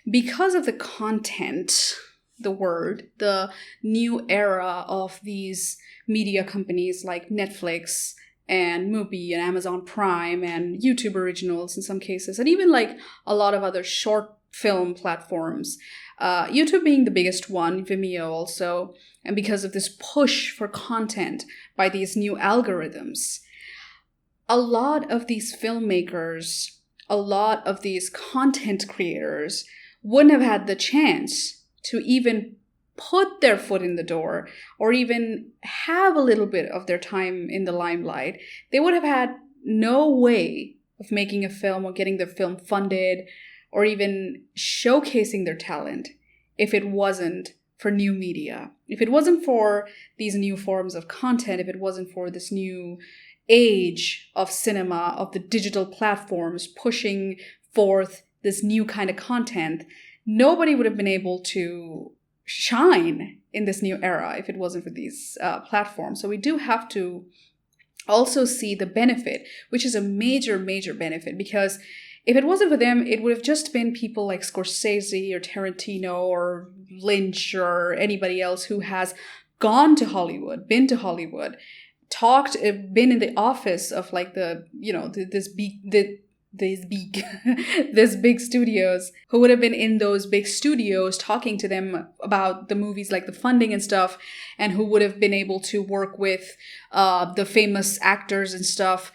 Because of the content, the new era of these media companies like Netflix and Mubi and Amazon Prime and YouTube Originals in some cases, and even like a lot of other short film platforms, YouTube being the biggest one, Vimeo also, and because of this push for content by these new algorithms, a lot of these filmmakers, a lot of these content creators wouldn't have had the chance to even put their foot in the door or even have a little bit of their time in the limelight. They would have had no way of making a film or getting their film funded or even showcasing their talent if it wasn't for new media. If it wasn't for these new forms of content, if it wasn't for this new age of cinema, of the digital platforms pushing forth this new kind of content, nobody would have been able to shine in this new era if it wasn't for these platforms. So we do have to also see the benefit, which is a major, major benefit, because if it wasn't for them, it would have just been people like Scorsese or Tarantino or Lynch or anybody else who has gone to Hollywood, been to Hollywood, been in the office of like these big studios, who would have been in those big studios talking to them about the movies, like the funding and stuff, and who would have been able to work with the famous actors and stuff.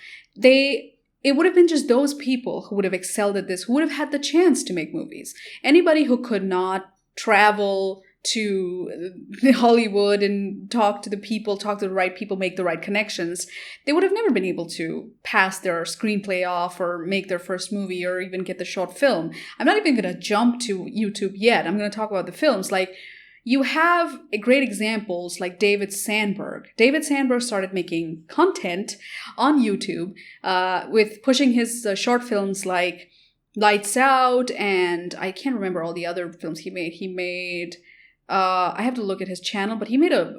It would have been just those people who would have excelled at this, who would have had the chance to make movies. Anybody who could not travel to Hollywood and talk to the right people, make the right connections, they would have never been able to pass their screenplay off or make their first movie or even get the short film. I'm not even going to jump to YouTube yet. I'm going to talk about the films. Like, you have great examples like David Sandberg. David Sandberg started making content on YouTube with pushing his short films like Lights Out, and I can't remember all the other films he made. I have to look at his channel, but he made a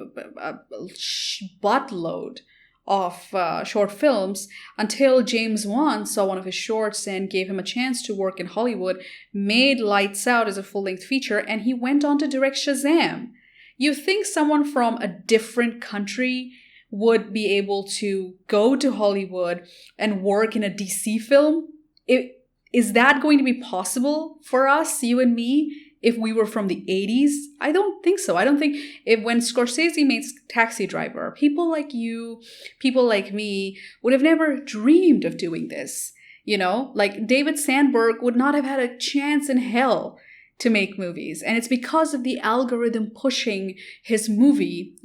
buttload of short films until James Wan saw one of his shorts and gave him a chance to work in Hollywood, made Lights Out as a full-length feature, and he went on to direct Shazam. You think someone from a different country would be able to go to Hollywood and work in a DC film? Is that going to be possible for us, you and me, if we were from the 80s? I don't think so. I don't think when Scorsese made Taxi Driver, people like you, people like me would have never dreamed of doing this. You know, like David Sandberg would not have had a chance in hell to make movies. And it's because of the algorithm pushing his movie,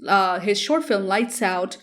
his short film Lights Out,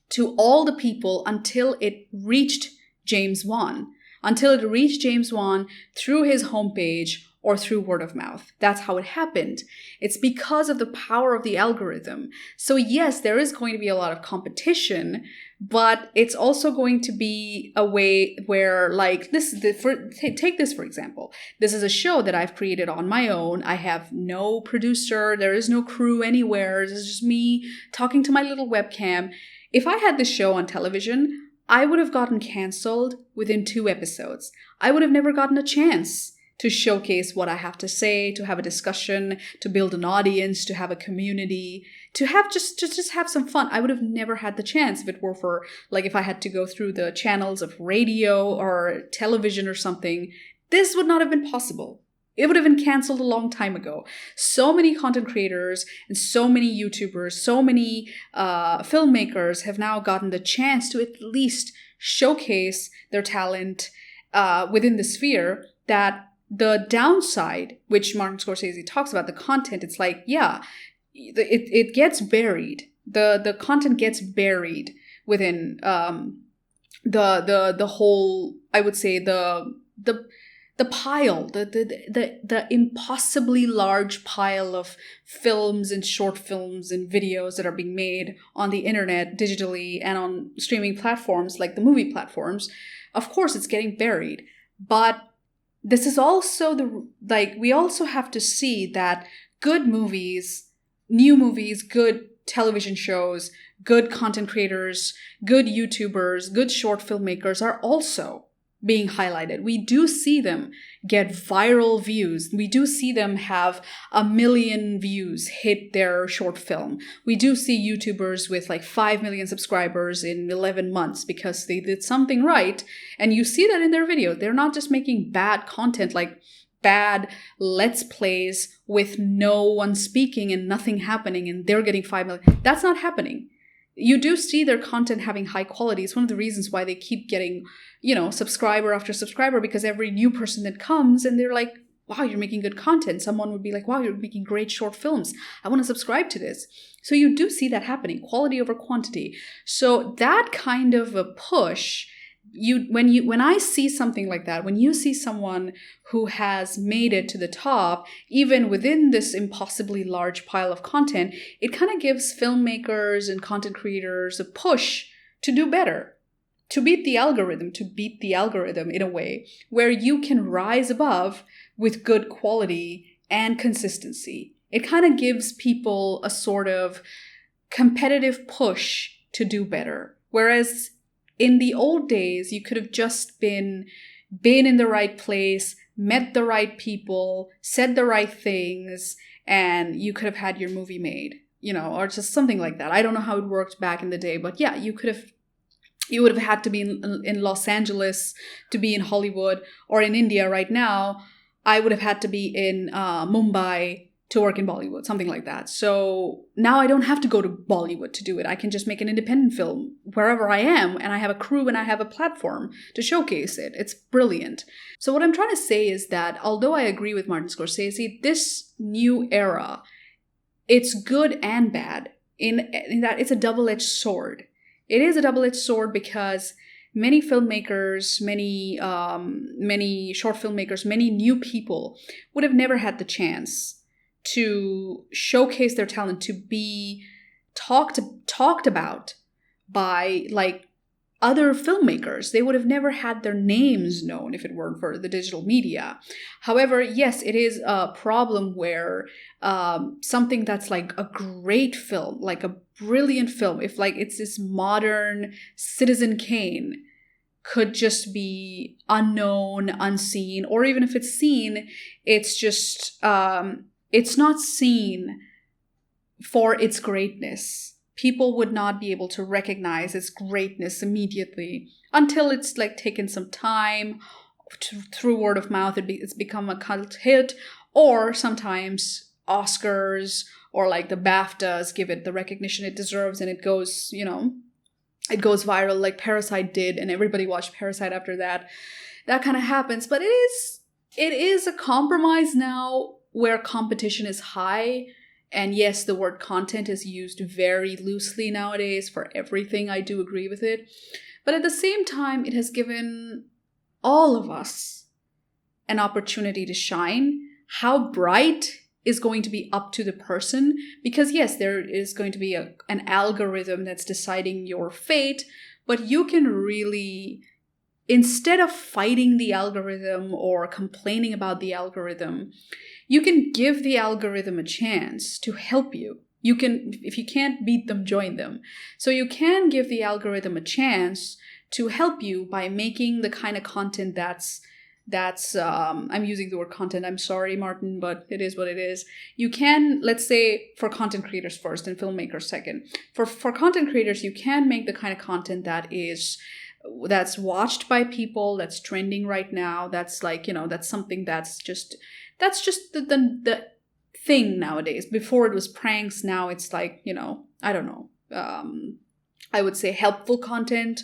to all the people until it reached James Wan. Until it reached James Wan through his homepage or through word of mouth. That's how it happened. It's because of the power of the algorithm. So yes, there is going to be a lot of competition, but it's also going to be a way where, like, take this for example. This is a show that I've created on my own. I have no producer. There is no crew anywhere. This is just me talking to my little webcam. If I had this show on television, I would have gotten canceled within 2 episodes. I would have never gotten a chance to showcase what I have to say, to have a discussion, to build an audience, to have a community, to have just have some fun. I would have never had the chance if it were for, like, if I had to go through the channels of radio or television or something. This would not have been possible. It would have been canceled a long time ago. So many content creators and so many YouTubers, so many filmmakers have now gotten the chance to at least showcase their talent within the sphere, that the downside, which Martin Scorsese talks about, the content, it's like, yeah, it gets buried. The content gets buried within the whole, I would say, the pile, the impossibly large pile of films and short films and videos that are being made on the internet digitally and on streaming platforms like the movie platforms. Of course, it's getting buried, but this is also we also have to see that good movies, new movies, good television shows, good content creators, good YouTubers, good short filmmakers are also being highlighted. We do see them get viral views. We do see them have 1 million views hit their short film. We do see YouTubers with like 5 million subscribers in 11 months because they did something right. And you see that in their video. They're not just making bad content, like bad let's plays with no one speaking and nothing happening and they're getting 5 million. That's not happening. You do see their content having high quality. It's one of the reasons why they keep getting, subscriber after subscriber, because every new person that comes and they're like, wow, you're making good content. Someone would be like, wow, you're making great short films. I want to subscribe to this. So you do see that happening, quality over quantity. So that kind of a push, when I see something like that, when you see someone who has made it to the top, even within this impossibly large pile of content, it kind of gives filmmakers and content creators a push to do better, to beat the algorithm in a way where you can rise above with good quality and consistency. It kind of gives people a sort of competitive push to do better. Whereas in the old days, you could have just been in the right place, met the right people, said the right things, and you could have had your movie made, or just something like that. I don't know how it worked back in the day, but yeah, you would have had to be in Los Angeles to be in Hollywood, or in India right now, I would have had to be in Mumbai to work in Bollywood, something like that. So now I don't have to go to Bollywood to do it. I can just make an independent film wherever I am, and I have a crew and I have a platform to showcase it. It's brilliant. So what I'm trying to say is that although I agree with Martin Scorsese, this new era, it's good and bad in that it's a double-edged sword. It is a double-edged sword because many filmmakers, many short filmmakers, many new people would have never had the chance to showcase their talent, to be talked about by like other filmmakers. They would have never had their names known if it weren't for the digital media. However, yes, it is a problem where something that's like a great film, like a brilliant film, if like it's this modern Citizen Kane, could just be unknown, unseen, or even if it's seen, it's just it's not seen for its greatness. People would not be able to recognize its greatness immediately until it's like taken some time through word of mouth. It's become a cult hit, or sometimes Oscars or like the BAFTAs give it the recognition it deserves, and it goes, it goes viral like Parasite did, and everybody watched Parasite after that. That kind of happens, but it is a compromise now where competition is high. And yes, the word content is used very loosely nowadays for everything. I do agree with it. But at the same time, it has given all of us an opportunity to shine. How bright is going to be up to the person. Because yes, there is going to be an algorithm that's deciding your fate. But you can really, instead of fighting the algorithm or complaining about the algorithm, you can give the algorithm a chance to help you. You can, if you can't beat them, join them. So you can give the algorithm a chance to help you by making the kind of content that's I'm using the word content. I'm sorry, Martin, but it is what it is. You can, let's say, for content creators first and filmmakers second. For content creators, you can make the kind of content that's watched by people, that's trending right now. That's like, that's something that's just the thing nowadays. Before it was pranks, now it's like, I don't know. I would say helpful content,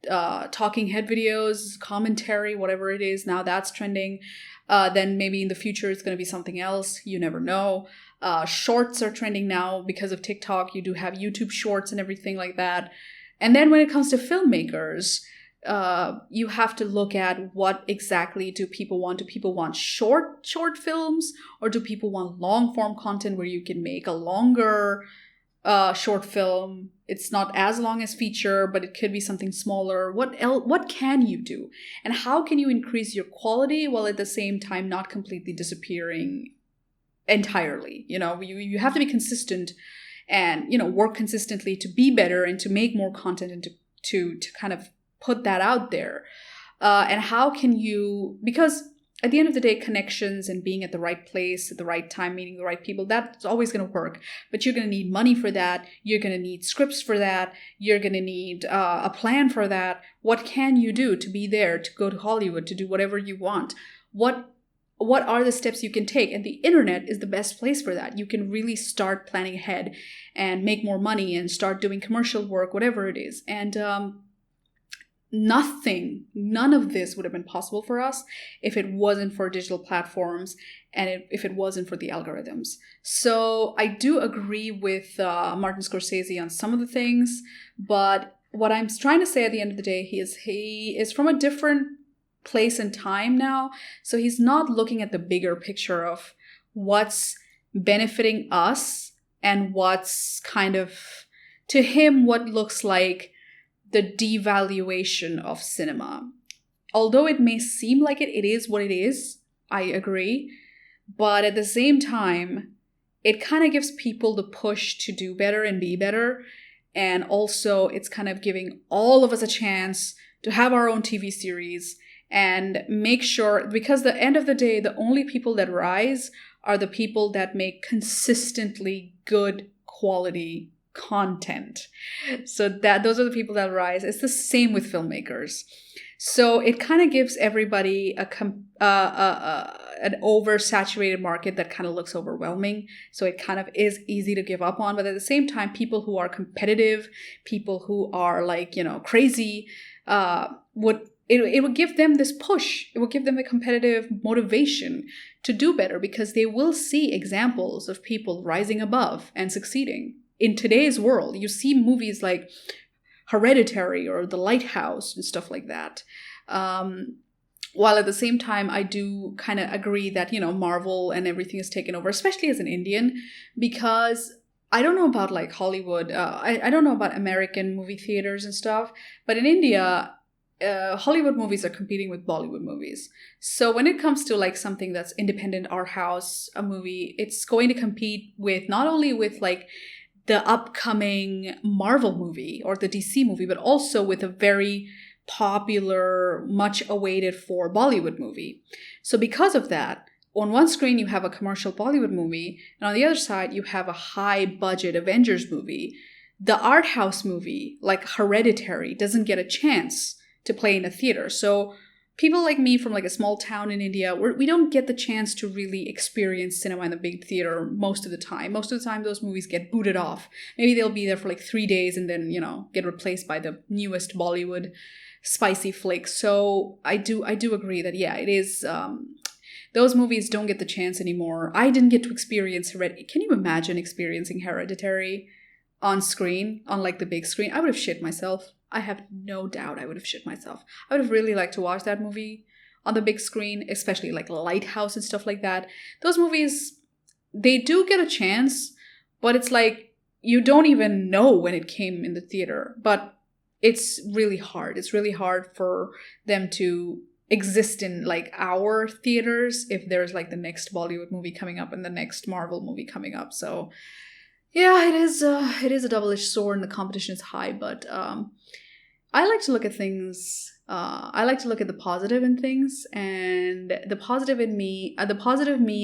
talking head videos, commentary, whatever it is. Now that's trending. Then maybe in the future it's going to be something else. You never know. Shorts are trending now because of TikTok. You do have YouTube shorts and everything like that. And then when it comes to filmmakers, you have to look at what exactly do people want. Do people want short films, or do people want long form content where you can make a longer short film? It's not as long as feature, but it could be something smaller. What can you do? And how can you increase your quality while at the same time not completely disappearing entirely? You have to be consistent and, work consistently to be better and to make more content and to kind of put that out there. And how can you, because at the end of the day, connections and being at the right place at the right time, meeting the right people, that's always going to work. But you're going to need money for that. You're going to need scripts for that. You're going to need a plan for that. What can you do to be there, to go to Hollywood, to do whatever you want? What are the steps you can take? And the internet is the best place for that. You can really start planning ahead and make more money and start doing commercial work, whatever it is. And none of this would have been possible for us if it wasn't for digital platforms and if it wasn't for the algorithms. So I do agree with Martin Scorsese on some of the things, but what I'm trying to say at the end of the day, he is from a different place and time now. So he's not looking at the bigger picture of what's benefiting us and what's kind of, to him, what looks like the devaluation of cinema. Although it may seem like it is what it is, I agree. But at the same time, it kind of gives people the push to do better and be better. And also, it's kind of giving all of us a chance to have our own TV series and make sure, because at the end of the day, the only people that rise are the people that make consistently good quality content. So those are the people that rise. It's the same with filmmakers. So it kind of gives everybody an oversaturated market that kind of looks overwhelming. So it kind of is easy to give up on. But at the same time, people who are competitive, people who are crazy, it would give them this push. It would give them a competitive motivation to do better, because they will see examples of people rising above and succeeding. In today's world, you see movies like Hereditary or The Lighthouse and stuff like that. While at the same time, I do kind of agree that, Marvel and everything is taken over, especially as an Indian, because I don't know about Hollywood. I don't know about American movie theaters and stuff, but in India, Hollywood movies are competing with Bollywood movies. So when it comes to something that's independent, art house, a movie, it's going to compete with not only with the upcoming Marvel movie or the DC movie, but also with a very popular, much awaited for Bollywood movie. So because of that, on one screen you have a commercial Bollywood movie, and on the other side you have a high budget Avengers movie. The art house movie, like Hereditary, doesn't get a chance to play in a theater. So people like me from a small town in India, we don't get the chance to really experience cinema in the big theater most of the time. Most of the time, those movies get booted off. Maybe they'll be there for 3 days and then, get replaced by the newest Bollywood spicy flick. So I do agree that, yeah, it is, those movies don't get the chance anymore. I didn't get to experience Hereditary. Can you imagine experiencing Hereditary on screen, on the big screen? I would have shit myself. I have no doubt I would have shit myself. I would have really liked to watch that movie on the big screen, especially Lighthouse and stuff like that. Those movies, they do get a chance, but it's you don't even know when it came in the theater. But it's really hard. It's really hard for them to exist in our theaters if there's the next Bollywood movie coming up and the next Marvel movie coming up. So yeah, it is a double-edged sword and the competition is high, but I like to look at things, I like to look at the positive in things, and the positive me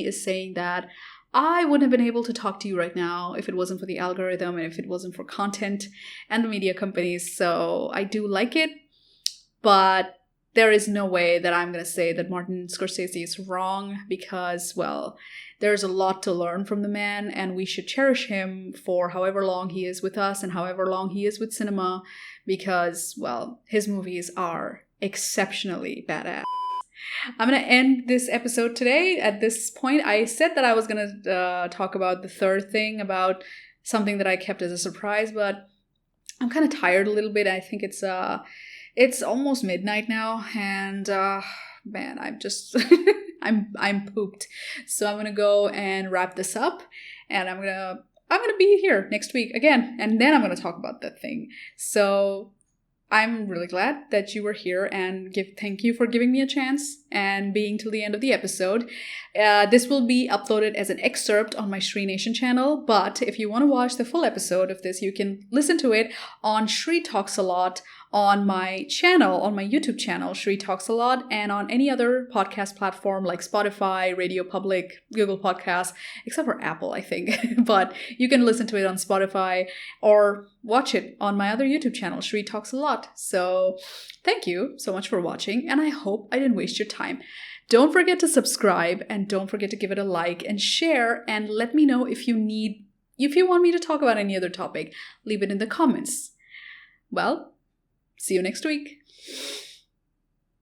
is saying that I wouldn't have been able to talk to you right now if it wasn't for the algorithm and if it wasn't for content and the media companies. So I do like it, but there is no way that I'm going to say that Martin Scorsese is wrong, because, well, there's a lot to learn from the man, and we should cherish him for however long he is with us and however long he is with cinema, because, well, his movies are exceptionally badass. I'm going to end this episode today. At this point, I said that I was going to talk about the third thing, about something that I kept as a surprise, but I'm kind of tired a little bit. I think it's almost midnight now, and man, I'm just I'm pooped. So I'm gonna go and wrap this up, and I'm gonna be here next week again, and then I'm gonna talk about that thing. So I'm really glad that you were here, and thank you for giving me a chance and being till the end of the episode. This will be uploaded as an excerpt on my Shree Nation channel, but if you want to watch the full episode of this, you can listen to it on Shree Talks a Lot on my channel, on my YouTube channel, Shree Talks a Lot, and on any other podcast platform like Spotify, Radio Public, Google Podcasts, except for Apple, I think. But you can listen to it on Spotify or watch it on my other YouTube channel, Shree Talks a Lot. So thank you so much for watching, and I hope I didn't waste your time. Don't forget to subscribe, and don't forget to give it a like and share, and let me know if you want me to talk about any other topic. Leave it in the comments. Well, see you next week.